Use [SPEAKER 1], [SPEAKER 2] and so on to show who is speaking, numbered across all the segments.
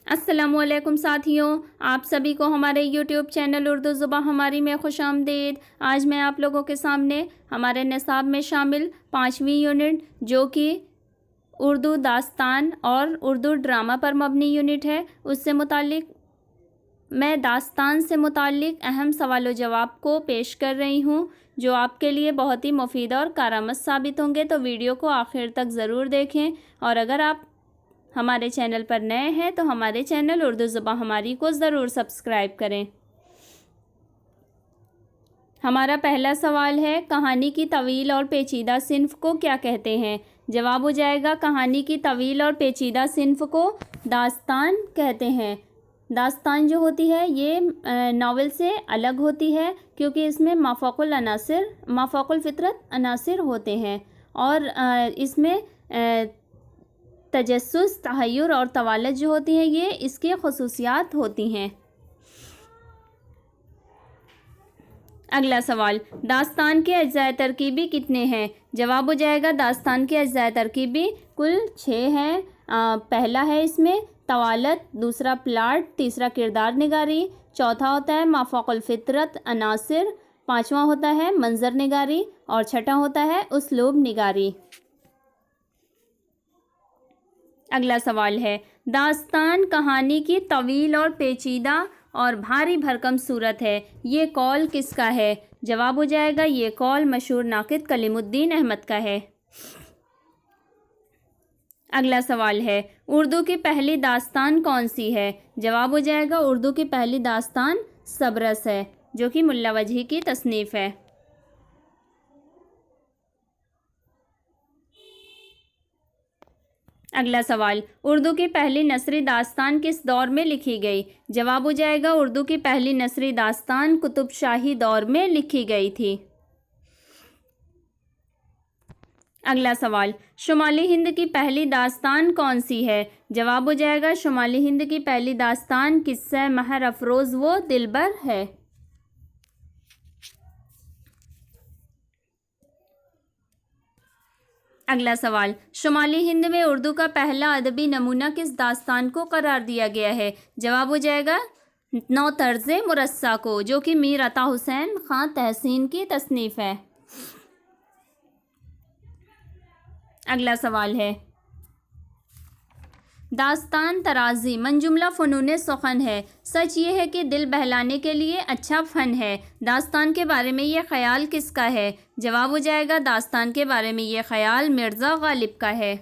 [SPEAKER 1] अस्सलामुअलैकुम साथियों, आप सभी को हमारे यूट्यूब चैनल उर्दू ज़ुबान हमारी में खुशामदीद। आज मैं आप लोगों के सामने हमारे निसाब में शामिल 5वीं यूनिट जो कि उर्दू दास्तान और उर्दू ड्रामा पर मबनी यूनिट है, उससे मुतालिक मैं दास्तान से मुतालिक अहम सवाल व जवाब को पेश कर रही हूँ, जो आपके लिए बहुत ही मुफीद और कारआमद साबित होंगे। तो वीडियो को आखिर तक ज़रूर देखें, और अगर आप हमारे चैनल पर नए हैं तो हमारे चैनल उर्दू ज़ुबान हमारी को ज़रूर सब्सक्राइब करें। हमारा पहला सवाल है, कहानी की तवील और पेचीदा सिन्फ को क्या कहते हैं? जवाब हो जाएगा, कहानी की तवील और पेचीदा सिन्फ को दास्तान कहते हैं। दास्तान जो होती है ये नावल से अलग होती है, क्योंकि इसमें माफ़ौक़ुल फ़ितरत अनासिर होते हैं, और इसमें तजस्सुस, तहय्युर और तवालत जो होती हैं ये इसकी ख़ुसूसियात होती हैं। अगला सवाल, दास्तान के अज्ज़ाए तरकीबी कितने हैं? जवाब हो जाएगा, दास्तान के अज्ज़ाए तरकीबी कुल 6 हैं। पहला है इसमें तवालत, दूसरा प्लाट, तीसरा किरदार निगारी, चौथा होता है माफ़ौक़ुल फ़ितरत अनासिर, पाँचवा होता है मंज़र निगारी, और छठा होता है उसलूब निगारी। अगला सवाल है, दास्तान कहानी की तवील और पेचीदा और भारी भरकम सूरत है, ये कौल किसका है? जवाब हो जाएगा, ये कौल मशहूर नाक़िद कलीमुद्दीन अहमद का है। अगला सवाल है, उर्दू की पहली दास्तान कौन सी है? जवाब हो जाएगा, उर्दू की पहली दास्तान सबरस है, जो कि मुल्ला वजही की तसनीफ़ है। अगला सवाल, उर्दू की पहली नसरी दास्तान किस दौर में लिखी गई? जवाब हो जाएगा, उर्दू की पहली नसरी दास्तान कुतुब शाही दौर में लिखी गई थी। अगला सवाल, शुमाली हिंद की पहली दास्तान कौन सी है? जवाब हो जाएगा, शुमाली हिंद की पहली दास्तान किस्सा महर अफरोज़ व दिलबर है। अगला सवाल, शुमाली हिंद में उर्दू का पहला अदबी नमूना किस दास्तान को करार दिया गया है? जवाब हो जाएगा, नौ तर्ज़े मुरस्सा को, जो कि मीर अता हुसैन खां तहसीन की तसनीफ़ है। अगला सवाल है, दास्तान तराजी मंजुमला फ़नून सुख़न है, सच ये है कि दिल बहलाने के लिए अच्छा फ़न है। दास्तान के बारे में ये ख़याल किसका है? जवाब हो जाएगा, दास्तान के बारे में ये ख़याल मिर्ज़ा गालिब का है।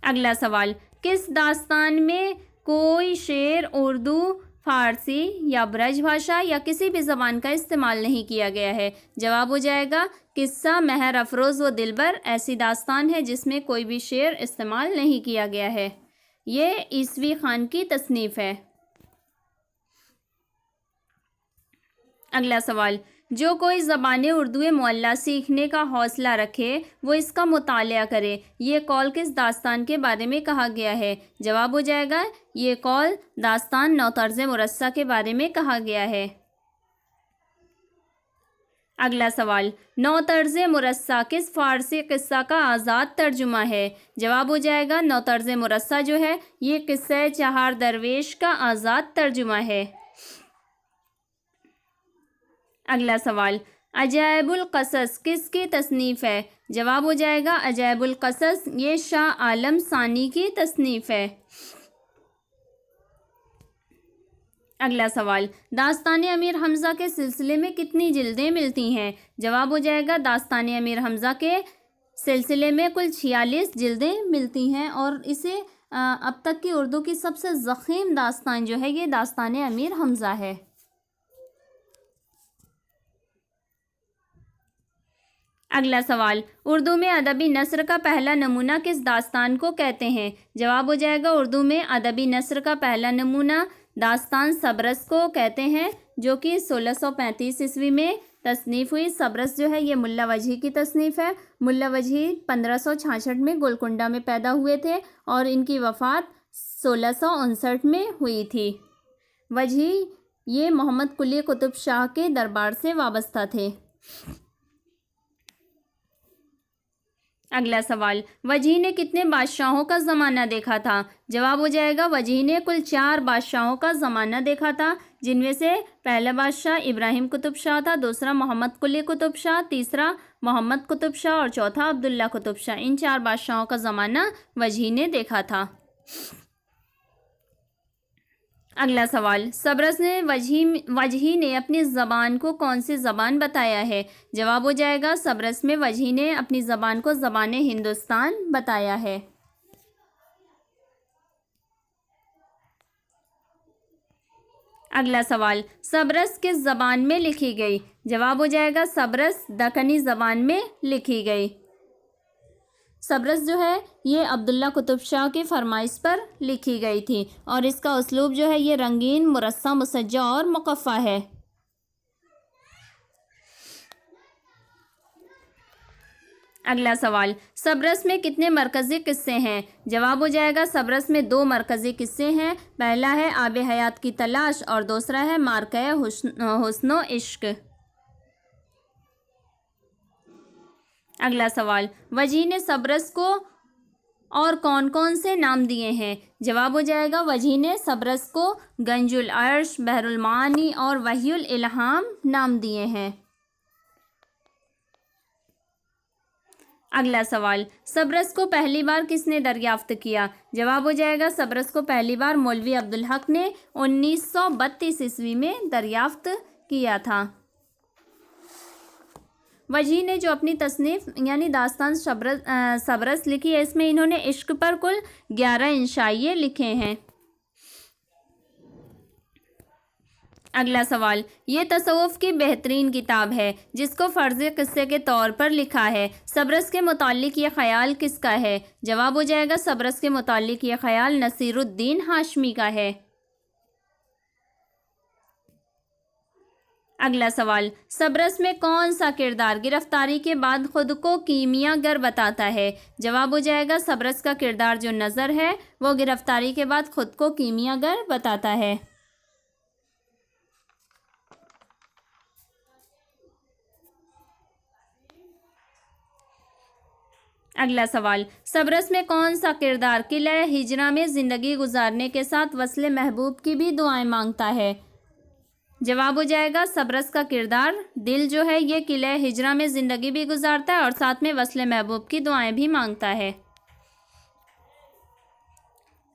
[SPEAKER 1] अगला सवाल, किस दास्तान में कोई शेर उर्दू, फ़ारसी या ब्रज भाषा या किसी भी ज़बान का इस्तेमाल नहीं किया गया है? जवाब हो जाएगा, किस्सा महर अफरोज़ व दिलबर ऐसी दास्तान है जिसमें कोई भी शेर इस्तेमाल नहीं किया गया है। ये ईसवी खान की तसनीफ़ है। अगला सवाल, जो कोई ज़बान उर्दू मुअल्ला सीखने का हौसला रखे वो इसका मुतालिया करे, ये कौल किस दास्तान के बारे में कहा गया है? जवाब हो जाएगा, ये कौल दास्तान नौ तर्ज़े मुरस्सा के बारे में कहा गया है। अगला सवाल, नौ तर्ज़े मुरस्सा किस फ़ारसी किस्सा का आज़ाद तर्जुमा है? जवाब हो जाएगा, नौ तर्ज़े मुरस्सा जो है ये किस्सा चहार दरवेश का आज़ाद तर्जुमा है। अगला सवाल, अजायबुल क़सस किसकी तसनीफ़ है? जवाब हो जाएगा, अजायबुल क़सस ये शाह आलम सानी की तसनीफ़ है। अगला सवाल, दास्तान अमीर हमज़ा के सिलसिले में कितनी जिल्दें मिलती हैं? जवाब हो जाएगा, दास्तान अमीर हमज़ा के सिलसिले में कुल 46 जिल्दें मिलती हैं, और इसे अब तक की उर्दू की सबसे ज़ख़ीम दास्तान जो है ये दास्तान अमीर हमज़ा है। अगला सवाल, उर्दू में अदबी नस्र का पहला नमूना किस दास्तान को कहते हैं? जवाब हो जाएगा, उर्दू में अदबी नस्र का पहला नमूना दास्तान सबरस को कहते हैं, जो कि 1635 ईस्वी में तसनीफ़ हुई। सबरस जो है ये मुल्ला वजही की तसनीफ़ है। मुल्ला वजही 1566 में गोलकुंडा में पैदा हुए थे और इनकी वफ़ात 1659 में हुई थी। वजही ये मोहम्मद कुली कुतुब शाह के दरबार से वाबस्ता थे। अगला सवाल, वजीह ने कितने बादशाहों का ज़माना देखा था? जवाब हो जाएगा वजीह ने कुल 4 बादशाहों का ज़माना देखा था, जिनमें से पहला बादशाह इब्राहिम कुतुब शाह था, दूसरा मोहम्मद कुली कुतुब शाह, तीसरा मोहम्मद कुतुब शाह और चौथा अब्दुल्ला कुतुब शाह। इन 4 बादशाहों का ज़माना वजीह ने देखा था। अगला सवाल, सबरस ने वजही ने अपनी ज़बान को कौन सी ज़बान बताया है? जवाब हो जाएगा सबरस में वजही ने अपनी ज़बान को ज़बान हिंदुस्तान बताया है। अगला सवाल, सबरस किस ज़बान में लिखी गई? जवाब हो जाएगा सबरस दक्कनी ज़बान में लिखी गई। सबरस जो है ये अब्दुल्ला कुतुब शाह की फरमाइश पर लिखी गई थी और इसका उसलूब जो है ये रंगीन, मुरस्सा, मुसज्जा और मुकफ़्फ़ा है। अगला सवाल, सबरस में कितने मरकज़ी किस्से हैं? जवाब हो जाएगा सबरस में 2 मरकज़ी किस्से हैं। पहला है आब हयात की तलाश और दूसरा है मार्के हुस्नो इश्क। अगला सवाल, वजीह ने सबरस को और कौन कौन से नाम दिए हैं? जवाब हो जाएगा वजीह ने सबरस को गंजुल अर्श, बहरुल मानी और वहीउल इल्हाम नाम दिए हैं। अगला सवाल, सबरस को पहली बार किसने दरियाफ्त किया? जवाब हो जाएगा सबरस को पहली बार मौलवी अब्दुल हक ने 1932 ईस्वी में दरियाफ्त किया था। वजीह ने जो अपनी तसनीफ़ यानी दास्तान सबरस लिखी है, इसमें इन्होंने इश्क पर कुल 11 इंशाइये लिखे हैं। अगला सवाल, ये तसव्वुफ़ की बेहतरीन किताब है जिसको फ़र्ज़ क़िस्से के तौर पर लिखा है। सबरस के मुताल्लिक़ ये ख़याल किसका है? जवाब हो जाएगा सबरस के मुताल्लिक़ ये ख़याल नसीरुद्दीन हाशमी का है। अगला सवाल, सबरस में कौन सा किरदार गिरफ्तारी के बाद खुद को कीमियागर बताता है? जवाब हो जाएगा सबरस का किरदार जो नज़र है वो गिरफ्तारी के बाद खुद को कीमियागर बताता है। अगला सवाल, सबरस में कौन सा किरदार किला हिजरा में ज़िंदगी गुजारने के साथ वस्ले महबूब की भी दुआएं मांगता है? जवाब हो जाएगा सबरस का किरदार दिल जो है ये किला हिजरा में ज़िंदगी भी गुजारता है और साथ में वस्ले महबूब की दुआएं भी मांगता है।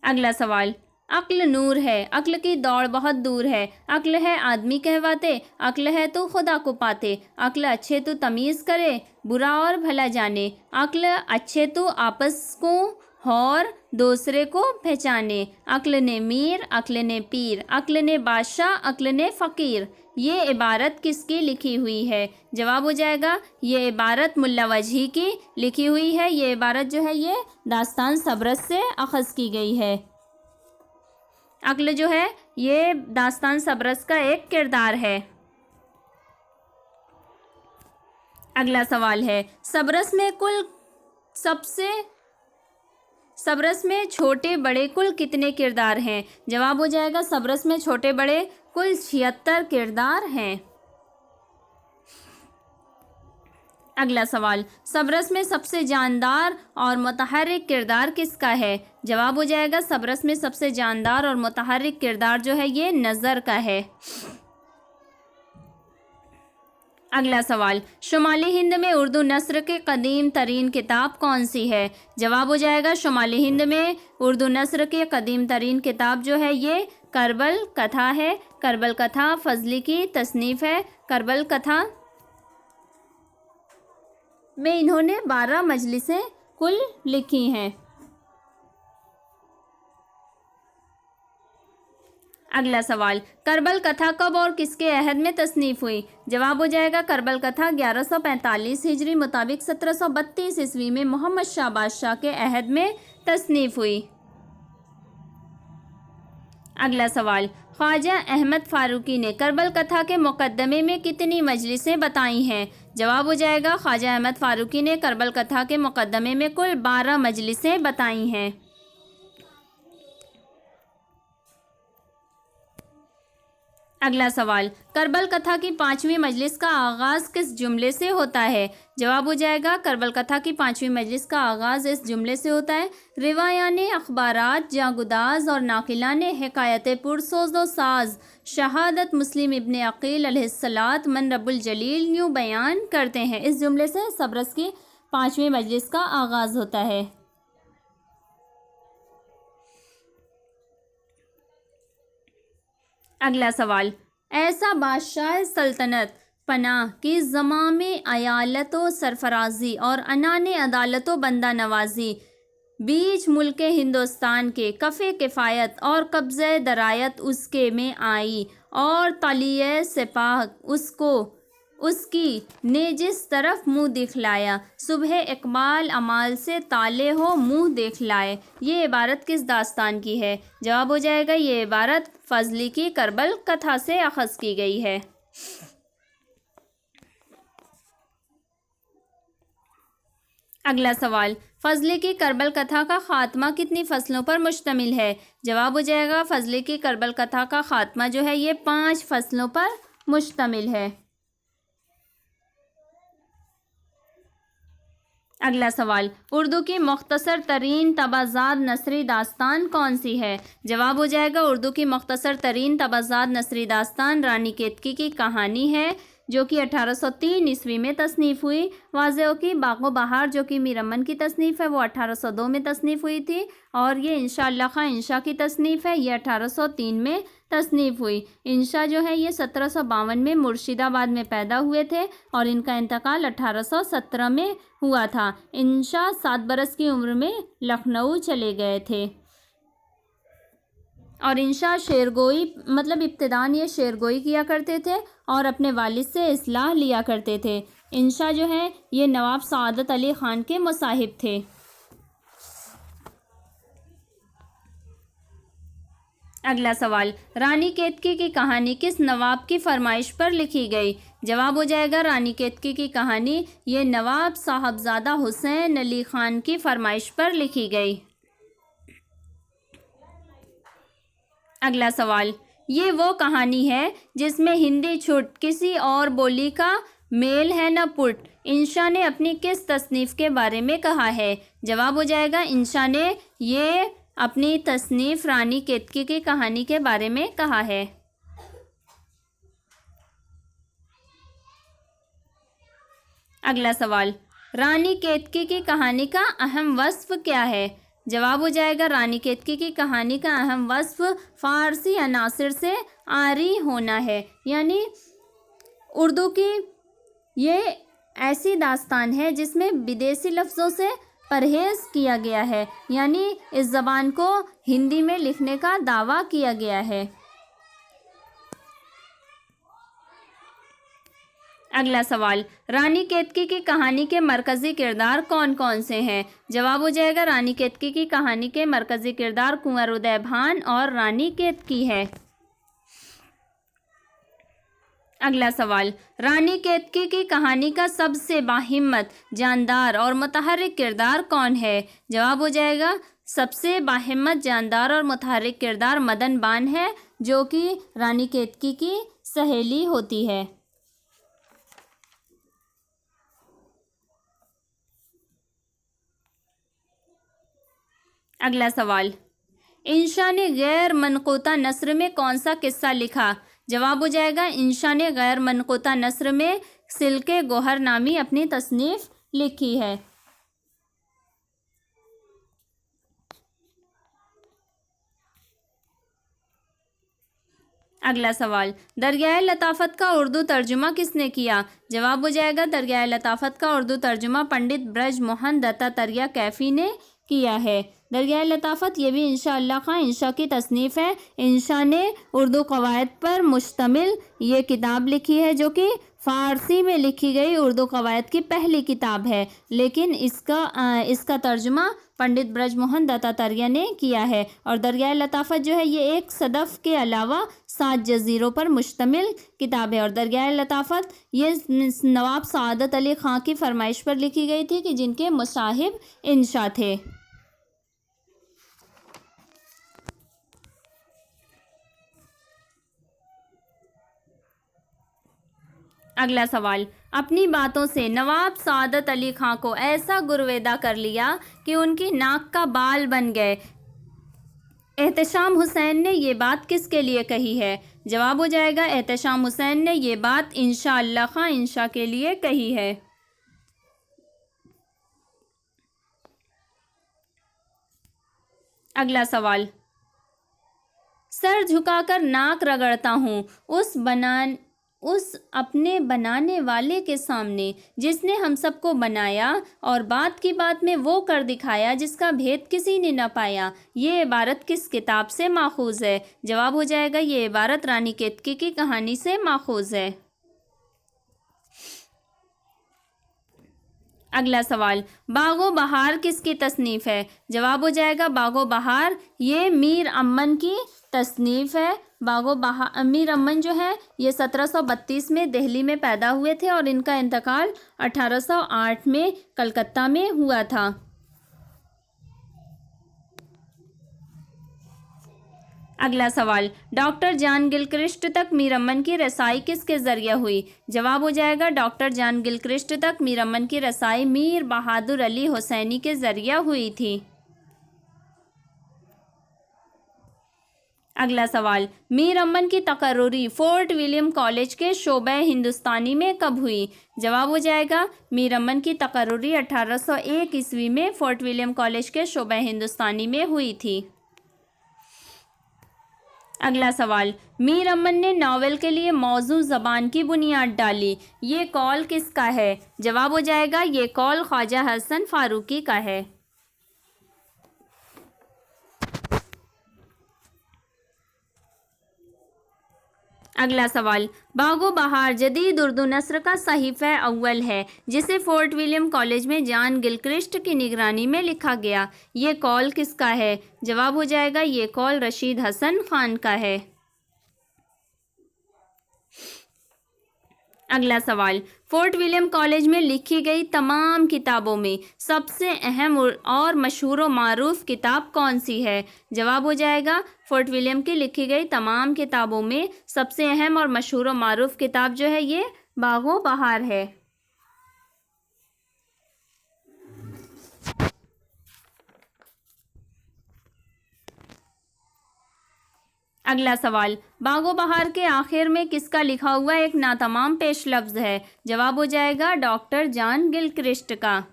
[SPEAKER 1] अगला सवाल, अक्ल नूर है, अक्ल की दौड़ बहुत दूर है, अक्ल है आदमी कहवाते, अक्ल है तो खुदा को पाते, अक्ल अच्छे तो तमीज़ करे, बुरा और भला जाने, अक्ल अच्छे तो आपस को और दूसरे को पहचाने, अक्ल ने मीर, अक्ल ने पीर, अक्ल ने बादशाह, अक्ल ने फ़कीर। ये इबारत किसकी लिखी हुई है? जवाब हो जाएगा ये इबारत मुल्ला वजही की लिखी हुई है। ये इबारत जो है ये दास्तान सबरस से अख़ज़ की गई है। अक्ल जो है ये दास्तान सबरस का एक किरदार है। अगला सवाल है, सबरस में छोटे बड़े कुल कितने किरदार हैं? जवाब हो जाएगा सबरस में छोटे बड़े कुल 76 किरदार हैं। अगला सवाल, सबरस में सबसे जानदार और मुतहर्रिक किरदार किसका है? जवाब हो जाएगा सबरस में सबसे जानदार और मुतहर्रिक किरदार जो है ये नज़र का है। अगला सवाल, शुमाली हिंद में उर्दू नस्र की कदीम तरीन किताब कौन सी है? जवाब हो जाएगा शुमाली हिंद में उर्दू नस्र की कदीम तरीन किताब जो है ये करबल कथा है। करबल कथा फजली की तसनीफ़ है। करबल कथा में इन्होंने 12 मजलिसें कुल लिखी हैं। अगला सवाल, करबल कथा कब और किसके अहद में तसनीफ़ हुई? जवाब हो जाएगा करबल कथा 1145 हिजरी मुताबिक 1732 ईस्वी में मोहम्मद शाह बादशाह के अहद में तसनीफ़ हुई। अगला सवाल, ख्वाजा अहमद फ़ारूकी ने करबल कथा के मुक़द्दमे में कितनी मजलिसें बताई हैं? जवाब हो जाएगा ख्वाजा अहमद फ़ारूकी ने करबल कथा के मुक़द्दमे में कुल 12 मजलिसें बताई हैं। अगला सवाल, करबल कथा की 5वीं मजलिस का आगाज़ किस जुमले से होता है? जवाब हो जाएगा करबल कथा की 5वीं मजलिस का आगाज़ इस जुमले से होता है, रिवायाने अखबारात जागुदाज और नाकिलाने हिकायत पुरसोज़ व साज शहादत मुस्लिम इब्न अकील अलैहिस्सलात मन रब्बुल जलील यूँ बयान करते हैं। इस जुमले से सबरस की 5वीं मजलिस का आगाज़ होता है। अगला सवाल, ऐसा बादशाह सल्तनत पनाह की ज़माम अयालत व सरफराजी और अनान अदालत व बंदा नवाजी बीच मुल्क हिंदुस्तान के कफ़े किफ़ायत और कब्ज़े दरायत उसके में आई और तलिये सिपाह उसको उसकी ने जिस तरफ मुँह दिखलाया सुबह इकबाल अमाल से ताले हो मुँह दिखलाए। ये इबारत किस दास्तान की है? जवाब हो जाएगा ये इबारत फजली की करबल कथा से अखज़ की गई है। अगला सवाल, फजली की करबल कथा का ख़ात्मा कितनी फ़सलों पर मुश्तमिल है? जवाब हो जाएगा फजली की करबल कथा का ख़ात्मा जो है ये 5 फ़सलों पर मुश्तमिल है। अगला सवाल, उर्दू की मुख्तसर तरीन तबाज़ात नसरी दास्तान कौन सी है? जवाब हो जाएगा उर्दू की मुख्तसर तरीन तबाज़ात नसरी दास्तान रानी केतकी की कहानी है, जो कि 1803 ईस्वी में तसनीफ़ हुई। वाज़ेह की बाग़ो बहार जो कि मीर अमन की तसनीफ़ है वो 1802 में तसनीफ़ हुई थी, और ये इंशा अल्लाह खां इंशा की तसनीफ़ है, ये 1803 में तसनीफ़ हुई। इंशा जो है ये 1752 में मुर्शिदाबाद में पैदा हुए थे और इनका इंतकाल 1817 में हुआ था। इंशा 7 बरस की उम्र में लखनऊ चले गए थे और इंशा शेरगोई मतलब इब्तिदान ये शेरगोई किया करते थे और अपने वालिद से इस्लाह लिया करते थे। इंशा जो है ये नवाब सआदत अली ख़ान के मुसाहिब थे। अगला सवाल, रानी केतकी की कहानी किस नवाब की फरमाइश पर लिखी गई? जवाब हो जाएगा रानी केतकी की कहानी ये नवाब साहबजादा हुसैन अली ख़ान की फरमाइश पर लिखी गई। अगला सवाल, ये वो कहानी है जिसमें हिंदी छुट किसी और बोली का मेल है न पुट। इंशा ने अपनी किस तसनीफ़ के बारे में कहा है? जवाब हो जाएगा इंशा ने ये अपनी तसनीफ़ रानी केतकी की कहानी के बारे में कहा है। अगला सवाल, रानी केतकी की कहानी का अहम वस्फ़ क्या है? जवाब हो जाएगा रानी केतकी की कहानी का अहम वस्फ़ फ़ारसी अनासिर से आरी होना है, यानी उर्दू की ये ऐसी दास्तान है जिसमें विदेशी लफ्ज़ों से परहेज़ किया गया है, यानी इस ज़बान को हिंदी में लिखने का दावा किया गया है। अगला सवाल, रानी केतकी की कहानी के मरकज़ी किरदार कौन कौन से हैं? जवाब हो जाएगा रानी केतकी की कहानी के मरकज़ी किरदार कुंवर उदय भान और रानी केतकी है। अगला सवाल, रानी केतकी की कहानी का सबसे बाहिम्मत जानदार और मुतहर्रिक किरदार कौन है? जवाब हो जाएगा सबसे बाहिम्मत जानदार और मुतहर्रिक किरदार मदन बान है, जो कि रानी केतकी की सहेली होती है। अगला सवाल, इंशा ने गैर मनक़ूता नस्र में कौन सा किस्सा लिखा? जवाब हो जाएगा इंशा ने गैर मनक़ूता नस्र में सिल्के गोहर नामी अपनी तसनीफ़ लिखी है। अगला सवाल, दरियाए लताफ़त का उर्दू तर्जुमा किसने किया? जवाब हो जाएगा दरियाए लताफ़त का उर्दू तर्जुमा पंडित ब्रज मोहन दत्तात्रेय कैफ़ी ने किया है। दरियाए लताफ़त ये भी इंशा अल्लाह खां इंशा की तसनीफ़ है। इंशा ने उर्दू क़वायद पर मुश्तमिल ये किताब लिखी है, जो कि फ़ारसी में लिखी गई उर्दू क़वायद की पहली किताब है, लेकिन इसका तर्जुमा पंडित ब्रज मोहन दत्तात्रेय ने किया है। और दरियाए लताफ़त जो है ये एक सदफ़ के अलावा 7 जज़ीरों पर मुश्तमिल किताब है। और दरियाए लताफ़त ये नवाब सआदत अली ख़ां की फरमाइश पर लिखी गई थी कि जिनके मुसाहिब इंशा थे। अगला सवाल, अपनी बातों से नवाब सादत अली खां को ऐसा गुरवेदा कर लिया कि उनकी नाक का बाल बन गए। एहतशाम हुसैन ने ये बात किसके लिए कही है? जवाब हो जाएगा एहतशाम हुसैन ने ये बात इंशा अल्लाह खां इंशा के लिए कही है। अगला सवाल, सर झुकाकर नाक रगड़ता हूँ उस अपने बनाने वाले के सामने जिसने हम सबको बनाया और बात की बात में वो कर दिखाया जिसका भेद किसी ने न पाया। ये इबारत किस किताब से माखूज है? जवाब हो जाएगा ये इबारत रानी केतकी की कहानी से माखूज है। अगला सवाल, बागो बहार किसकी तसनीफ़ है? जवाब हो जाएगा बागो बहार ये मीर अमन की तसनीफ़ है। बागो बहार मीर अमन जो है ये 1732 में दिल्ली में पैदा हुए थे और इनका इंतकाल 1808 में कलकत्ता में हुआ था। अगला सवाल, डॉक्टर जान गिलक्रिस्ट तक मीर अमन की रसाई किसके ज़रिए हुई? जवाब हो जाएगा डॉक्टर जान गिलक्रिस्ट तक मीर अमन की रसाई मीर बहादुर अली हुसैनी के ज़रिए हुई थी। अगला सवाल, मीर अमन की तकर्रुरी फोर्ट विलियम कॉलेज के शोबे हिंदुस्तानी में कब हुई? जवाब हो जाएगा मीर अमन की तकर्रुरी 1801 ईस्वी में फोर्ट विलियम कॉलेज के शोबे हिंदुस्तानी में हुई थी। अगला सवाल, मीर अमन ने नावल के लिए मौजू ज़बान की बुनियाद डाली। ये कॉल किसका है? जवाब हो जाएगा ये कॉल ख्वाजा हसन फारूकी का है। अगला सवाल, बागो बहार जदीद उर्दू नस्र का सहीफ़ा अव्वल है जिसे फोर्ट विलियम कॉलेज में जान गिलक्रिस्ट की निगरानी में लिखा गया। ये कॉल किसका है? जवाब हो जाएगा ये कॉल रशीद हसन खान का है। अगला सवाल, फोर्ट विलियम कॉलेज में लिखी गई तमाम किताबों में सबसे अहम और मशहूर व मारूफ किताब कौन सी है? जवाब हो जाएगा फोर्ट विलियम की लिखी गई तमाम किताबों में सबसे अहम और मशहूर व मारूफ किताब जो है ये बागो बहार है। अगला सवाल, बागो बहार के आखिर में किसका लिखा हुआ एक नातमाम पेश लफ्ज़ है? जवाब हो जाएगा डॉक्टर जान गिलक्रिस्ट का।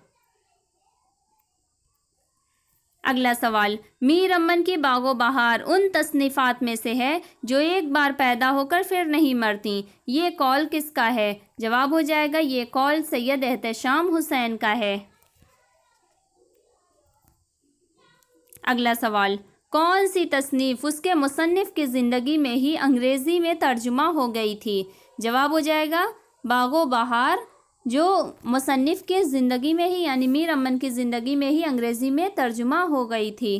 [SPEAKER 1] अगला सवाल, मीर अमन की बागो बहार उन तसनीफ़ात में से है जो एक बार पैदा होकर फिर नहीं मरती। ये कॉल किसका है? जवाब हो जाएगा ये कॉल सैयद एहतशाम हुसैन का है। अगला सवाल, कौन सी तसनीफ़ उसके मुसन्निफ़ की ज़िंदगी में ही अंग्रेज़ी में तर्जुमा हो गई थी? जवाब हो जाएगा बागो बहार जो मुसन्निफ़ के ज़िंदगी में ही यानी मीर अमन की ज़िंदगी में ही अंग्रेज़ी में तर्जुमा हो गई थी।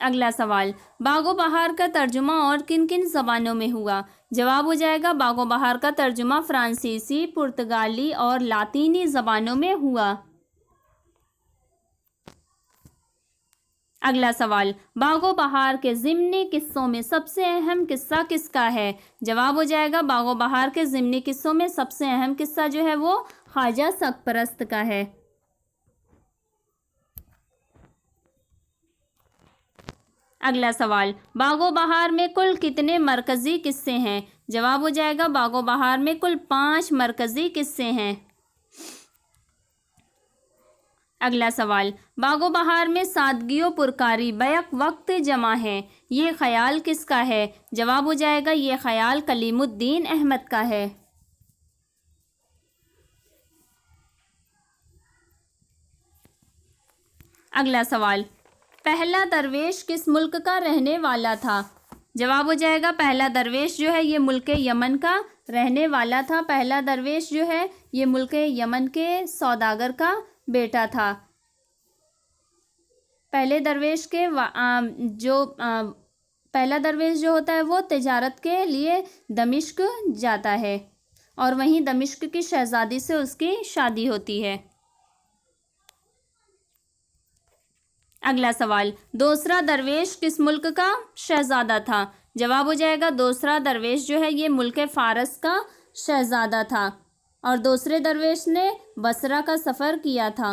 [SPEAKER 1] अगला सवाल, बागो बहार का तर्जुमा और किन किन ज़बानों में हुआ? जवाब हो जाएगा बागो बहार का तर्जुमा फ़्रांसीसी, पुर्तगाली और लातीनी ज़बानों में हुआ। अगला सवाल, बागो बहार के ज़िम्नी किस्सों में सबसे अहम किस्सा किसका है? जवाब हो जाएगा बागो बहार के ज़िम्नी किस्सों में सबसे अहम किस्सा जो है वो ख्वाजा सरपरस्त का है। अगला सवाल, बागो बहार में कुल कितने मरकज़ी किस्से हैं? जवाब हो जाएगा बागो बहार में कुल 5 मरकज़ी किस्से हैं। अगला सवाल, बागो बहार में सादगी व पुरकारी बैक वक्त जमा है। ये ख्याल किसका है? जवाब हो जाएगा ये ख्याल कलीमुद्दीन अहमद का है। अगला सवाल, पहला दरवेश किस मुल्क का रहने वाला था? जवाब हो जाएगा पहला दरवेश जो है ये मुल्क यमन का रहने वाला था। पहला दरवेश जो है ये मुल्क यमन के सौदागर का बेटा था। पहले दरवेश के पहला दरवेश जो होता है वो तिजारत के लिए दमिश्क जाता है और वहीं दमिश्क की शहज़ादी से उसकी शादी होती है। अगला सवाल, दूसरा दरवेश किस मुल्क का शहज़ादा था? जवाब हो जाएगा दूसरा दरवेश जो है ये मुल्क फ़ारस का शहज़ादा था और दूसरे दरवेश ने बसरा का सफ़र किया था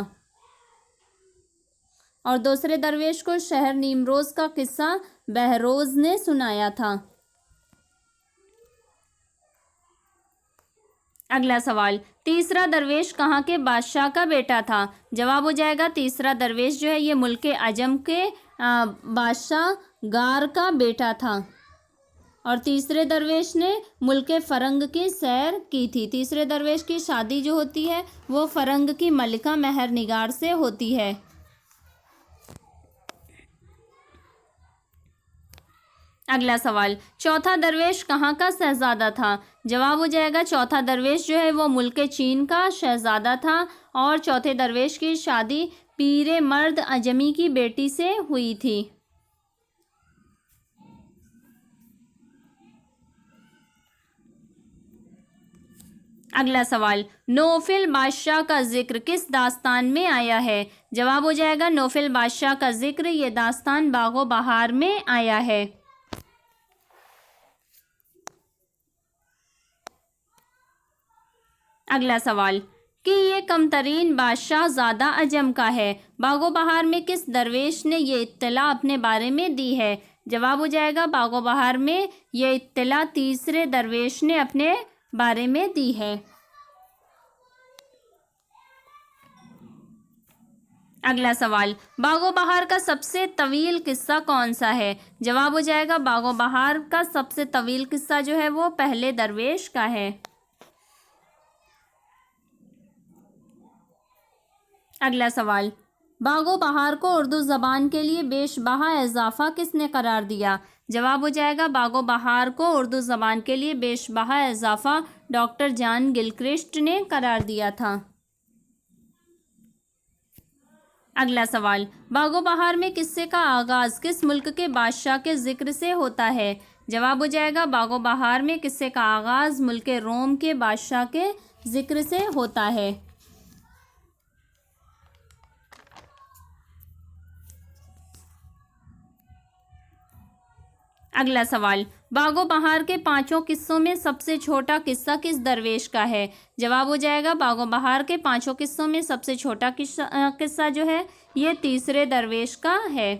[SPEAKER 1] और दूसरे दरवेश को शहर नीमरोज़ का किस्सा बहरोज़ ने सुनाया था। अगला सवाल, तीसरा दरवेश कहाँ के बादशाह का बेटा था? जवाब हो जाएगा तीसरा दरवेश जो है ये मुल्क अजम के बादशाह गार का बेटा था और तीसरे दरवेश ने मुल्क फ़रंग की सैर की थी। तीसरे दरवेश की शादी जो होती है वो फ़रंग की मलिका महर निगार से होती है। अगला सवाल, चौथा दरवेश कहाँ का शहज़ादा था? जवाब हो जाएगा चौथा दरवेश जो है वो मुल्क चीन का शहज़ादा था और चौथे दरवेश की शादी पीरे मर्द अजमी की बेटी से हुई थी। अगला सवाल, नौफिल बादशाह का जिक्र किस दास्तान में आया है? जवाब हो जाएगा नौफिल बादशाह का जिक्र ये दास्तान बागो बहार में आया है। अगला सवाल कि ये कमतरीन बादशाह ज़्यादा अजम का है, बागो बहार में किस दरवेश ने ये इत्तला अपने बारे में दी है? जवाब हो जाएगा बागो बहार में ये इत्तला तीसरे दरवेश ने अपने बारे में दी है। अगला सवाल, बागो बहार का सबसे तवील किस्सा कौन सा है? जवाब हो जाएगा बागो बहार का सबसे तवील किस्सा जो है वो पहले दरवेश का है। अगला सवाल, बागो बहार को उर्दू ज़बान के लिए बेशबहा इजाफ़ा किसने करार दिया? जवाब हो जाएगा बागो बहार को उर्दू ज़बान के लिए बेशबहा इजाफ़ा डॉक्टर जॉन गिलक्रिस्ट ने करार दिया था। अगला सवाल, बागो बहार में किस्से का आगाज़ किस मुल्क के बादशाह के ज़िक्र से होता है? जवाब हो जाएगा बागो बहार में किस्से का आगाज़ मुल्क रोम के बादशाह के ज़िक्र से होता है। अगला सवाल, बागो बहार के पांचों किस्सों में सबसे छोटा किस्सा किस दरवेश का है? जवाब हो जाएगा बागो बहार के पांचों किस्सों में सबसे छोटा किस्सा जो है ये तीसरे दरवेश का है।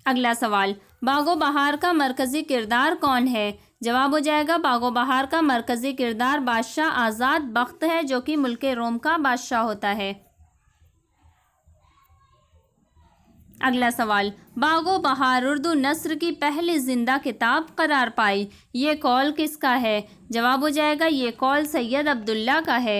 [SPEAKER 1] अगला सवाल, बागो बहार का मरकज़ी किरदार कौन है? जवाब हो जाएगा बागो बहार का मरकज़ी किरदार बादशाह आज़ाद बख्त है जो कि मुल्क रोम का बादशाह होता है। अगला सवाल, बागो बहार उर्दू नस्र की पहली जिंदा किताब करार पाई, ये कौल किसका है? जवाब हो जाएगा ये कौल सैयद अब्दुल्ला का है।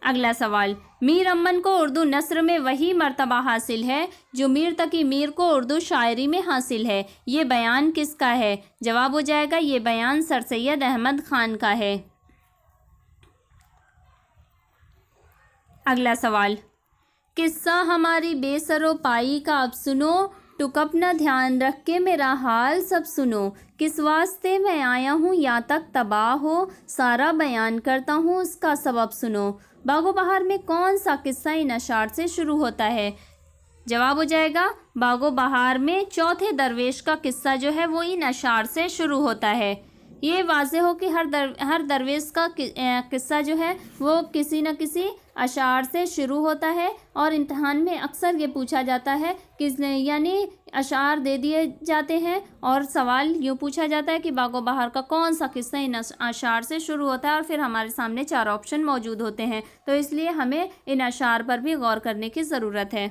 [SPEAKER 1] अगला सवाल, मीर अमन को उर्दू नस्र में वही मर्तबा हासिल है जो मीर तकी मीर को उर्दू शायरी में हासिल है, ये बयान किसका है? जवाब हो जाएगा ये बयान सर सैयद अहमद ख़ान का है। अगला सवाल, किस्सा हमारी बेसरोपाई का अब सुनो, टुक अपना ध्यान रख के मेरा हाल सब सुनो, किस वास्ते मैं आया हूँ या तक तबाह हो, सारा बयान करता हूँ उसका सबब सुनो। बागो बहार में कौन सा किस्सा इन अशार से शुरू होता है? जवाब हो जाएगा बागो बहार में चौथे दरवेश का किस्सा जो है वो इन अशार से शुरू होता है। ये वाज़े हो कि हर दरवेश का किस्सा जो है वो किसी न किसी अशार से शुरू होता है और इम्तहान में अक्सर ये पूछा जाता है कि यानी अशार दे दिए जाते हैं और सवाल यूँ पूछा जाता है कि बागो बहार का कौन सा किस्सा इन अशार से शुरू होता है और फिर हमारे सामने 4 ऑप्शन मौजूद होते हैं, तो इसलिए हमें इन अशार पर भी गौर करने की ज़रूरत है।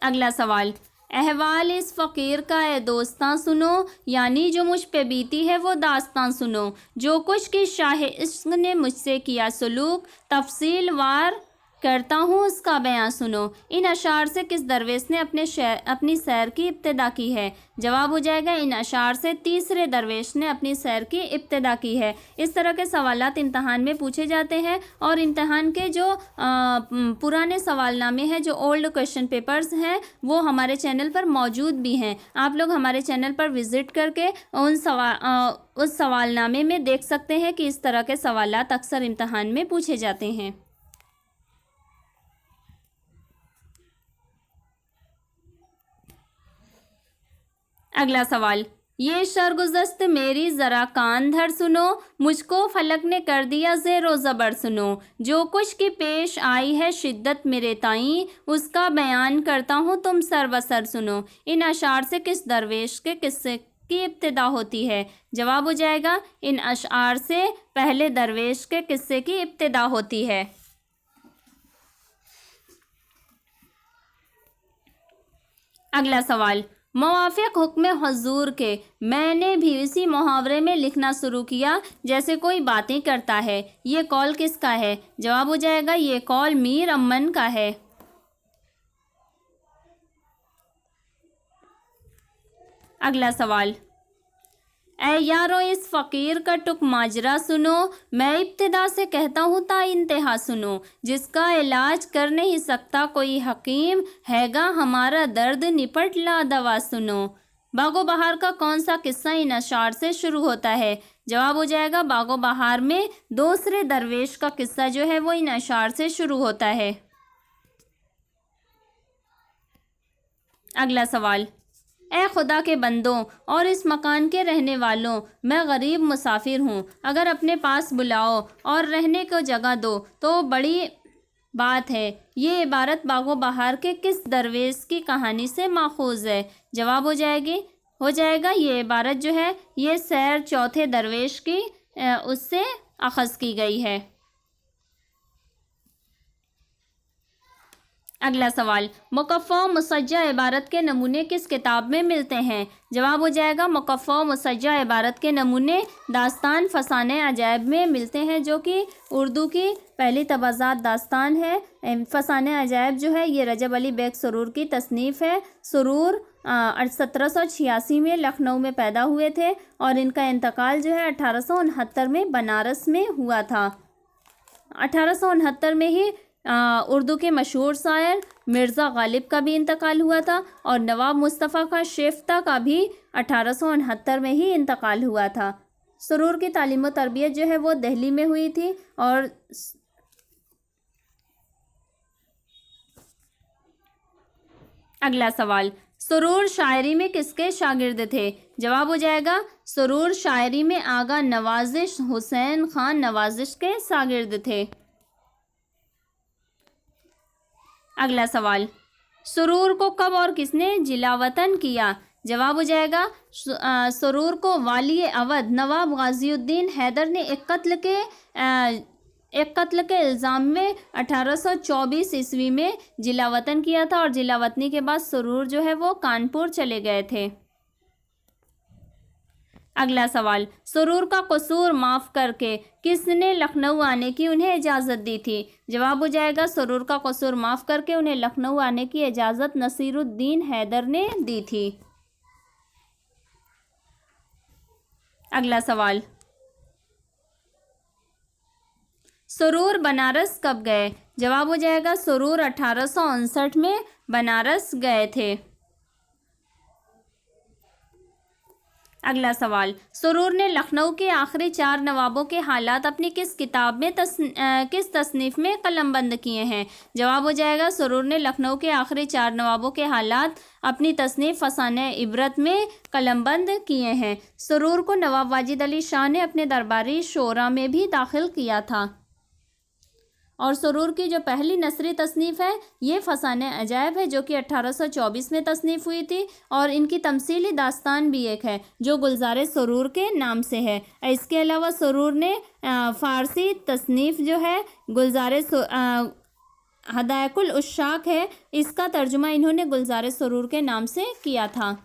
[SPEAKER 1] अगला सवाल, अहवाल इस फ़कीर का ए दोस्तां सुनो, यानी जो मुझ पे बीती है वो दास्तां सुनो, जो कुछ कि शाह इश्क ने मुझसे किया सलूक, तफसील वार करता हूँ उसका बयां सुनो। इन अशार से किस दरवेश ने अपनी सैर की इब्तिदा की है? जवाब हो जाएगा इन अशार से तीसरे दरवेश ने अपनी सैर की इब्तिदा की है। इस तरह के सवालात इम्तहान में पूछे जाते हैं और इम्तहान के जो पुराने सवालनामे हैं, जो ओल्ड क्वेश्चन पेपर्स हैं, वो हमारे चैनल पर मौजूद भी हैं। आप लोग हमारे चैनल पर विज़िट करके उस सवालनामे में देख सकते हैं कि इस तरह के सवालात अक्सर इम्तहान में पूछे जाते हैं। अगला सवाल, ये शरगुज़श्त मेरी ज़रा कान धर सुनो, मुझको फलक ने कर दिया ज़ेरो ज़बर सुनो। जो कुछ की पेश आई है शिद्दत मेरे ताईं, उसका बयान करता हूँ तुम सरबसर सुनो। इन अशार से किस दरवेश के किस्से की इब्तिदा होती है? जवाब हो जाएगा इन अशार से पहले दरवेश के किस्से की इब्तिदा होती है। अगला सवाल, मुवाफ़िक़ हुक्म हुज़ूर के मैंने भी इसी मुहावरे में लिखना शुरू किया जैसे कोई बातें करता है। ये कौल किसका है? जवाब हो जाएगा ये कौल मीर अमन का है। अगला सवाल, ऐ यारो इस फ़कीर का टुक माजरा सुनो, मैं इब्तिदा से कहता हूँ ता इंतहा सुनो। जिसका इलाज कर नहीं सकता कोई हकीम, हैगा हमारा दर्द निपट ला दवा सुनो। बागो बहार का कौन सा किस्सा इन अशार से शुरू होता है? जवाब हो जाएगा बागो बहार में दूसरे दरवेश का किस्सा जो है वो इन अशार से शुरू होता है। अगला सवाल, ए खुदा के बंदों और इस मकान के रहने वालों, मैं गरीब मुसाफिर हूँ, अगर अपने पास बुलाओ और रहने को जगह दो तो बड़ी बात है। ये इबारत बागो बहार के किस दरवेश की कहानी से माखूज है? जवाब हो जाएगा ये इबारत जो है ये सैर चौथे दरवेश की उससे अखज़ की गई है। अगला सवाल, मुकफ़्फ़ा व मुसज्जा इबारत के नमूने किस किताब में मिलते हैं? जवाब हो जाएगा मुकफ़्फ़ा व मुसज्जा इबारत के नमूने दास्तान फ़साने अजायब में मिलते हैं, जो कि उर्दू की पहली तबाज़ात दास्तान है। फ़साने अजायब जो है ये रजब अली बेग सुरूर की तसनीफ़ है। सुरूर 1786 में लखनऊ में पैदा हुए थे और इनका इंतकाल जो है 1869 में बनारस में हुआ था। 1869 में ही उर्दू के मशहूर शायर मिर्ज़ा गालिब का भी इंतकाल हुआ था और नवाब मुस्तफ़ा का शेफ्ता का भी 1869 में ही इंतकाल हुआ था। सुरूर की तालीम व तरबियत जो है वो दिल्ली में हुई थी। और अगला सवाल, सुरूर शायरी में किसके शागिर्द थे? जवाब हो जाएगा सुरूर शायरी में आगा नवाजिश हुसैन खान नवाजिश के शागिर्द थे। अगला सवाल, सुरूर को कब और किसने जिलावतन किया? जवाब हो जाएगा सुरूर को वाली अवध नवाब गाज़िउद्दीन हैदर ने एक कत्ल के इल्ज़ाम में 1824 ईस्वी में जिलावतन किया था और जिलावतनी के बाद सुरूर जो है वो कानपुर चले गए थे। अगला सवाल, सुरूर का कसूर माफ़ करके किसने लखनऊ आने की उन्हें इजाज़त दी थी? जवाब हो जाएगा सुरूर का कसूर माफ़ करके उन्हें लखनऊ आने की इजाज़त नसीरुद्दीन हैदर ने दी थी। अगला सवाल, सुरूर बनारस कब गए? जवाब हो जाएगा सुरूर 1859 में बनारस गए थे। अगला सवाल, सुरूर ने लखनऊ के आखिरी 4 नवाबों के हालात अपनी किस किताब में किस तसनीफ़ में कलमबंद किए हैं? जवाब हो जाएगा सुरूर ने लखनऊ के आखिरी 4 नवाबों के हालात अपनी तसनीफ़ फ़साने इबरत में कलमबंद किए हैं। सुरूर को नवाब वाजिद अली शाह ने अपने दरबारी शोरा में भी दाखिल किया था। और सुरूर की जो पहली नसरी तसनीफ़ है ये फ़साने अजायब है, जो कि 1824 में तसनीफ़ हुई थी और इनकी तमसीली दास्तान भी एक है जो गुलज़ार सुरूर के नाम से है। इसके अलावा सुरूर ने फ़ारसी तसनीफ़ जो है गुलज़ार हदायकुल उश्शाक है, इसका तर्जुमा इन्होंने गुलज़ार सुरूर के नाम से किया था।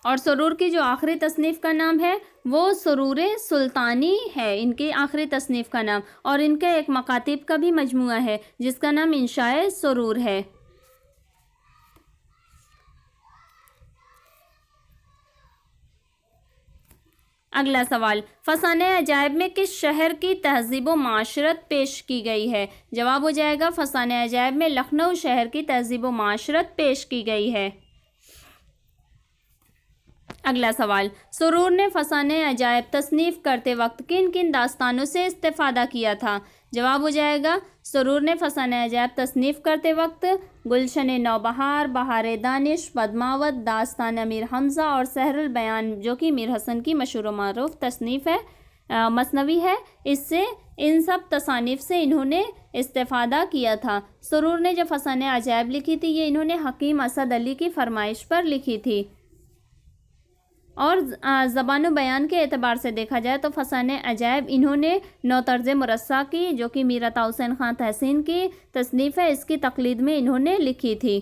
[SPEAKER 1] और सुरूर की जो आखिरी तसनीफ़ का नाम है वो सुरूर सुल्तानी है, इनकी आखिरी तसनीफ़ का नाम। और इनके एक मकातिब का भी मजमुआ है जिसका नाम इंशाए सुरूर है। अगला सवाल, फसाने अजायब में किस शहर की तहजीब व माशरत पेश की गई है? जवाब हो जाएगा फसाने अजायब में लखनऊ शहर की तहजीब व माशरत पेश की गई है। अगला सवाल, सुरूर ने फसाने अजायब तसनीफ़ करते वक्त किन किन दास्तानों से इस्तेफ़ादा किया था? जवाब हो जाएगा सुरूर ने फसाने अजायब तसनीफ़ करते वक्त गुलशन नौबहार, बहार दानिश, पद्मावत, दास्तान अमीर हमज़ा और सहरुल बयान, जो कि मीर हसन की मशहूर व मारूफ तसनीफ़ है, मसनवी है, इससे इन सब तसानीफ़ से इन्होंने इस्तेफ़ादा किया था। सुरूर ने जो फसाने अजायब लिखी थी ये इन्होंने हकीम असद अली की फरमाइश पर लिखी थी। और ज़बान बयान के एतबार से देखा जाए तो फसाने अजायब इन्होंने नौ तर्ज़ मुरस्सा की, जो कि मीर अता हुसैन ख़ान तहसीन की तसनीफ़ है, इसकी तक़लीद में इन्होंने लिखी थी।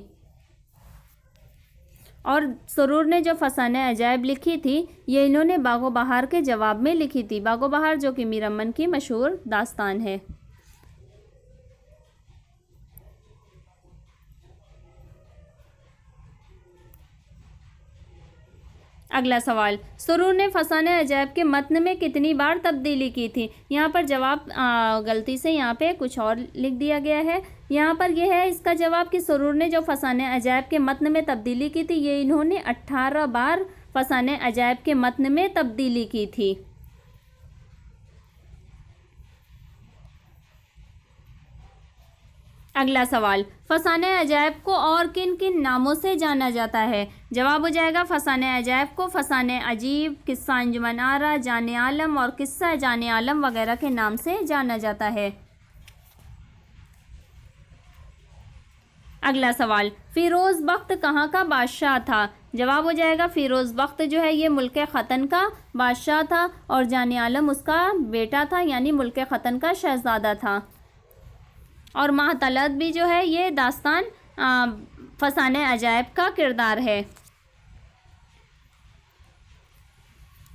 [SPEAKER 1] और सुरूर ने जो फसाने अजायब लिखी थी ये इन्होंने बागो बहार के जवाब में लिखी थी। बागो बहार जो कि मीर अमन की मशहूर दास्तान है। अगला सवाल, सुरूर ने फसाने अजायब के मतन में कितनी बार तब्दीली की थी? यहाँ पर जवाब गलती से यहाँ पे कुछ और लिख दिया गया है। यहाँ पर यह है इसका जवाब कि सुरूर ने जो फसाने अजायब के मतन में तब्दीली की थी ये इन्होंने 18 बार फसाने अजायब के मतन में तब्दीली की थी। अगला सवाल, फसाने अजायब को और किन किन नामों से जाना जाता है? जवाब हो जाएगा फसाने अजायब को फसाने अजीब, किस्सा अंजुमन आरा, जाने आलम और किस्सा जाने आलम वगैरह के नाम से जाना जाता है। अगला सवाल, फ़िरोज़ बख्त कहाँ का बादशाह था? जवाब हो जाएगा फ़िरोज़ बख्त जो है ये मुल्क ख़तन का बादशाह था और जाने आलम उसका बेटा था, यानी मुल्क ख़तन का शहज़ादा था। और माहतलत भी जो है ये दास्तान फसाने अजायब का किरदार है।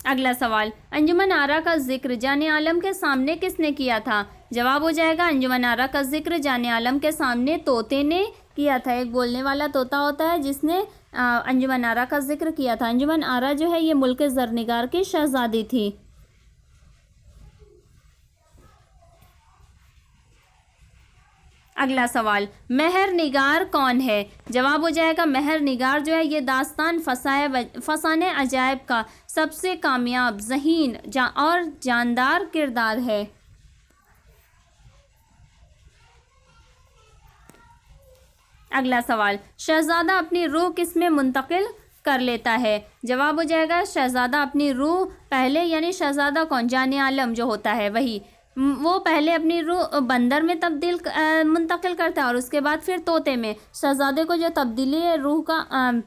[SPEAKER 1] अगला सवाल, अंजुमन आरा का जिक्र जाने आलम के सामने किसने किया था? जवाब हो जाएगा अंजुमन आरा का जिक्र जाने आलम के सामने तोते ने किया था। एक बोलने वाला तोता होता है जिसने अंजुमन आरा का जिक्र किया था। अंजुमन आरा जो है ये मुल्क ज़रनिगार की शहज़ादी थी। अगला सवाल, महर निगार कौन है? जवाब हो जाएगा महर निगार जो है ये दास्तान फसाने अजायब का सबसे कामयाब, ज़हीन और जानदार किरदार है। अगला सवाल, शहज़ादा अपनी रूह किस में मुंतकिल कर लेता है? जवाब हो जाएगा शहज़ादा अपनी रूह पहले, यानी शहज़ादा कौन, जाने आलम जो होता है वही, वो पहले अपनी रूह बंदर में मुंतकिल करता है और उसके बाद फिर तोते में। शहज़ादे को जो तब्दीली है रूह का,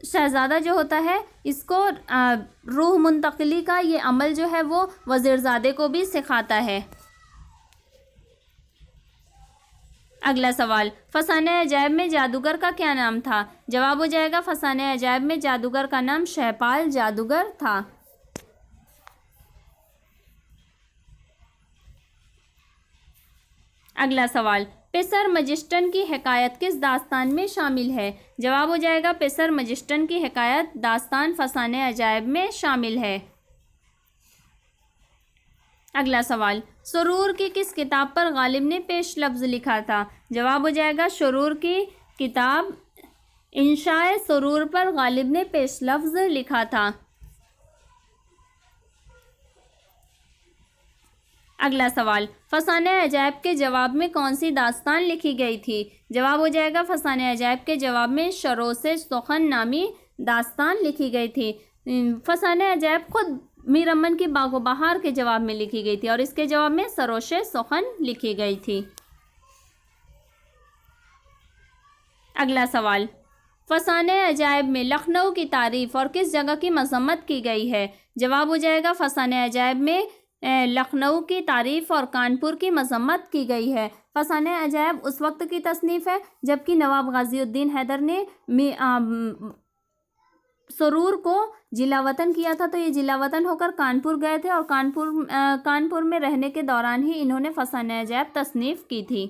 [SPEAKER 1] शहज़ादा जो होता है इसको रूह मुंतकिली का ये अमल जो है वो वज़ीरज़ादे को भी सिखाता है। अगला सवाल, फसाने अजायब में जादूगर का क्या नाम था? जवाब हो जाएगा फसाने अजायब में जादूगर का नाम शहपाल जादूगर था। अगला सवाल, पेसर मजिस्टन की हिकायत किस दास्तान में शामिल है? जवाब हो जाएगा पेसर मजिस्टन की हिकायत दास्तान फसाने अजायब में शामिल है। अगला सवाल, सुरूर की किस किताब पर गालिब ने पेश लफ्ज़ लिखा था? जवाब हो जाएगा सुरूर की किताब इंशाए सुरूर पर गालिब ने पेश लफ्ज़ लिखा था। अगला सवाल, फसाने अजायब के जवाब में कौन सी दास्तान लिखी गई थी? जवाब हो जाएगा फसाने अजायब के जवाब में शरोसे सुखन नामी दास्तान लिखी गई थी। फसाने अजायब खुद मीर अमन की बागो बहार के जवाब में लिखी गई थी और इसके जवाब में सरोशे सुखन लिखी गई थी। अगला सवाल, फसाने अजायब में लखनऊ की तारीफ़ और किस जगह की मज़म्मत की गई है? जवाब हो जाएगा फसाने अजायब में लखनऊ की तारीफ़ और कानपुर की मज़म्मत की गई है। फसाने अजायब उस वक्त की तसनीफ़ है जबकि नवाब गाज़ीउद्दीन हैदर ने सुरूर को जिला वतन किया था, तो ये जिला वतन होकर कानपुर गए थे और कानपुर में रहने के दौरान ही इन्होंने फसाने अजैब तसनीफ़ की थी।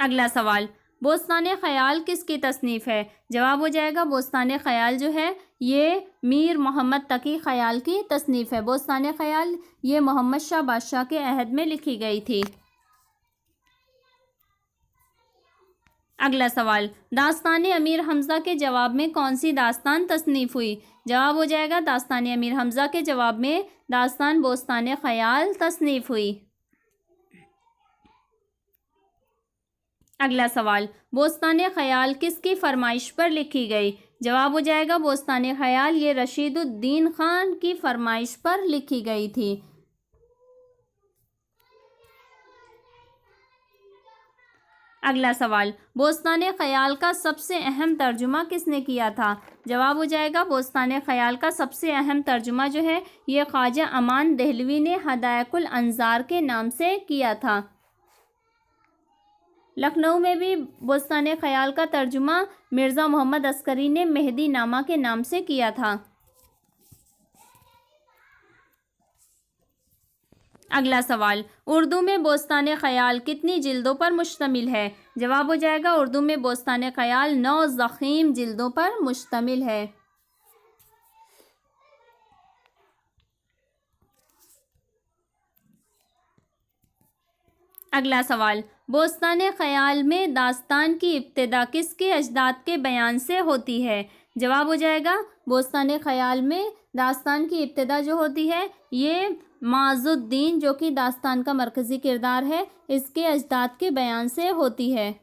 [SPEAKER 1] अगला सवाल, बोस्तान ख़याल किसकी तसनीफ़ है? जवाब हो जाएगा बोस्तान ख़याल जो है ये मीर मोहम्मद तकी ख़याल की तसनीफ़ है। बोस्तान ख़याल ये मोहम्मद शाह बादशाह के अहद में लिखी गई थी। अगला सवाल, दास्तान अमीर हमज़ा के जवाब में कौन सी दास्तान तसनीफ़ हुई? जवाब हो जाएगा दास्तान अमीर हमज़ा के जवाब में दास्तान बोस्तान ख़याल तसनीफ़ हुई। अगला सवाल, बोस्तान ख़याल किसकी फरमाइश पर लिखी गई? जवाब हो जाएगा बोस्तान ख़याल ये रशीदुद्दीन ख़ान की फरमाइश पर लिखी गई थी। अगला सवाल, बोस्तान ख़याल का सबसे अहम तर्जुमा किसने किया था? जवाब हो जाएगा बोस्तान ख़याल का सबसे अहम तर्जुमा जो है ये ख्वाजा अमान देहलवी ने हदायकुल अंज़ार के नाम से किया था। लखनऊ में भी बोस्तान ख़याल का तर्जुमा मिर्ज़ा मोहम्मद अस्करी ने मेहदी नामा के नाम से किया था। अगला सवाल, उर्दू में बोस्तान ख़याल कितनी जिल्दों पर मुश्तमिल है? जवाब हो जाएगा उर्दू में बोस्तान ख़याल 9 ज़ख़ीम जिल्दों पर मुश्तमिल है। अगला सवाल, बोस्तान ख़याल में दास्तान की इब्तिदा किसके अजदाद के बयान से होती है? जवाब हो जाएगा बोस्तान ख़याल में दास्तान की इब्तिदा जो होती है ये माज़ुद्दीन जो कि दास्तान का मरकज़ी किरदार है इसके अजदाद के बयान से होती है।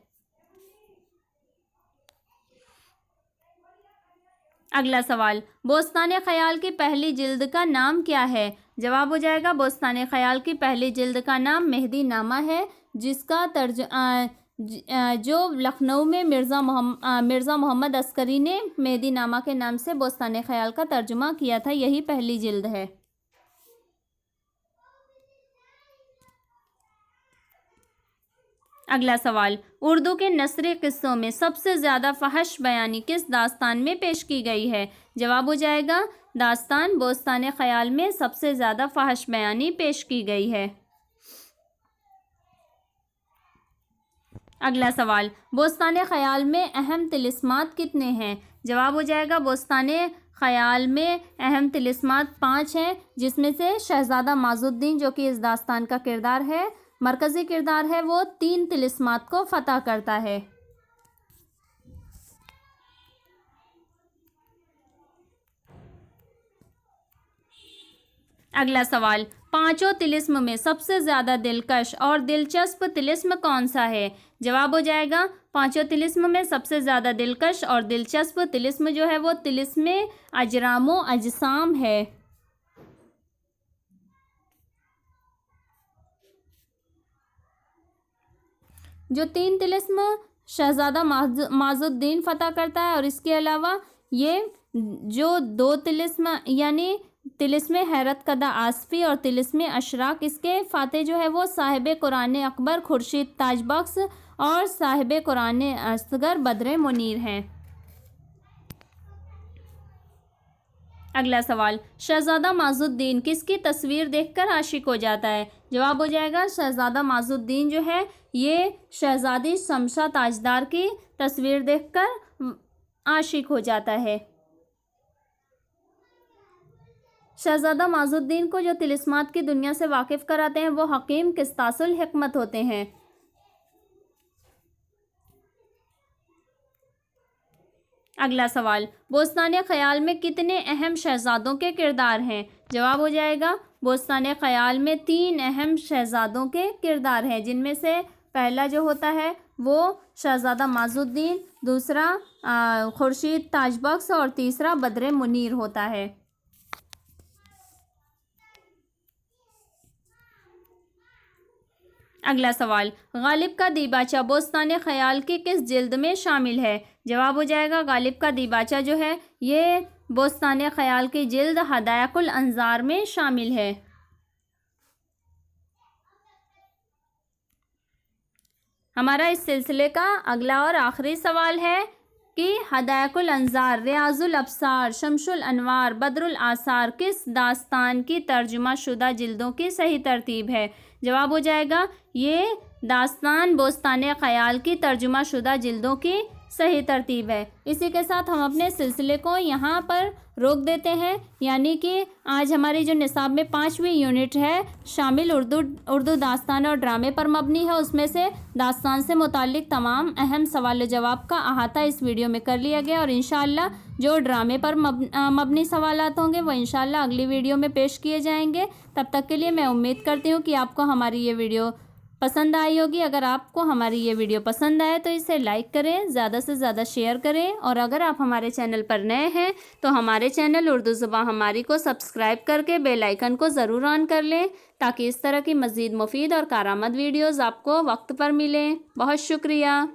[SPEAKER 1] अगला सवाल, बोस्तान ख़याल की पहली जिल्द का नाम क्या है? जवाब हो जाएगा बोस्तान ख़याल की पहली जिल्द का नाम मेहदी नामा है, जिसका जो लखनऊ में मिर्ज़ा मोहम्मद अस्करी ने मेहदी नामा के नाम से बोस्तान ख़याल का तर्जुमा किया था, यही पहली जिल्द है। अगला सवाल, उर्दू के नसरी क़िस्सों में सबसे ज़्यादा फहश बयानी किस दास्तान में पेश की गई है? जवाब हो जाएगा दास्तान बोस्तान ख़याल में सबसे ज़्यादा फहश बयानी पेश की गई है। अगला सवाल, बोस्तान ख़याल में अहम तिलिस्मात कितने हैं? जवाब हो जाएगा बोस्तान ख़याल में अहम तिलिस्मात 5 हैं, जिसमें से शहज़ादा माज़ुद्दीन जो कि इस दास्तान का किरदार है मरकज़ी किरदार है वो 3 तिलिस्मात को फ़तह करता है। अगला सवाल, पांचों तिलिस्म में सबसे ज़्यादा दिलकश और दिलचस्प तिलिस्म कौन सा है? जवाब हो जाएगा पांचों तिलिस्म में सबसे ज़्यादा दिलकश और दिलचस्प तिलिस्म जो है वो तिलिस्म अजरामो अजसाम है। जो 3 तिलिस्म शहज़ादा माज़ुद्दीन फ़तह करता है और इसके अलावा ये जो 2 तिलिस्म यानी तिलिस्म हैरत कदा आसफ़ी और तिलिस्म अशराक इसके फ़ाते जो है वो साहिब कुरान अकबर खुर्शीद ताजबख्श और साहिब कुरान असगर बद्र मुनीर हैं। अगला सवाल, शहज़ादा माज़ुद्दीन किसकी तस्वीर देखकर आशिक हो जाता है? जवाब हो जाएगा शहज़ादा माज़ुद्दीन जो है ये शहज़ादी शमशा ताजदार की तस्वीर देखकर आशिक हो जाता है। शहज़ादा माज़ुद्दीन को जो तिलिस्मात की दुनिया से वाकिफ़ कराते हैं वो हकीम किस्तासुल हिकमत होते हैं। अगला सवाल, बोस्तान ख़याल में कितने अहम शहज़ादों के किरदार हैं? जवाब हो जाएगा बोस्तान ख़याल में 3 अहम शहज़ादों के किरदार हैं, जिनमें से पहला जो होता है वो शहज़ादा माज़ुद्दीन, दूसरा खुर्शीद ताजबख्श और तीसरा बद्र मुनीर होता है। अगला सवाल, गालिब का दीबाचा बोस्तान ख़याल की किस जिल्द में शामिल है? जवाब हो जाएगा गालिब का दीबाचा जो है ये बोस्तान ख़याल की जिल्द हदायकुल अंज़ार में शामिल है। हमारा इस सिलसिले का अगला और आखिरी सवाल है कि हदायकुल अंजार, रियाजुल अब्सार, शमशुल अनवार, बदरुल आसार किस दास्तान की तर्जुमा शुदा जिल्दों की सही तरतीब है? जवाब हो जाएगा ये दास्तान बोस्तान ख़याल की तर्जुमा शुदा जिल्दों की सही तरतीब है। इसी के साथ हम अपने सिलसिले को यहाँ पर रोक देते हैं, यानी कि आज हमारी जो निसाब में 5वीं यूनिट है शामिल उर्दू दास्तान और ड्रामे पर मबनी है, उसमें से दास्तान से मुताल्लिक़ तमाम अहम सवाल जवाब का अहाता इस वीडियो में कर लिया गया और इंशाअल्लाह जो ड्रामे पर मबनी सवालात होंगे वो इंशाअल्लाह अगली वीडियो में पेश किए जाएंगे। तब तक के लिए मैं उम्मीद करती हूँ कि आपको हमारी ये वीडियो पसंद आई होगी। अगर आपको हमारी ये वीडियो पसंद आए तो इसे लाइक करें, ज़्यादा से ज़्यादा शेयर करें और अगर आप हमारे चैनल पर नए हैं तो हमारे चैनल उर्दू ज़ुबान हमारी को सब्सक्राइब करके बेल आइकन को ज़रूर ऑन कर लें ताकि इस तरह की मज़ीद मुफीद और कारआमद वीडियोज़ आपको वक्त पर मिलें। बहुत शुक्रिया।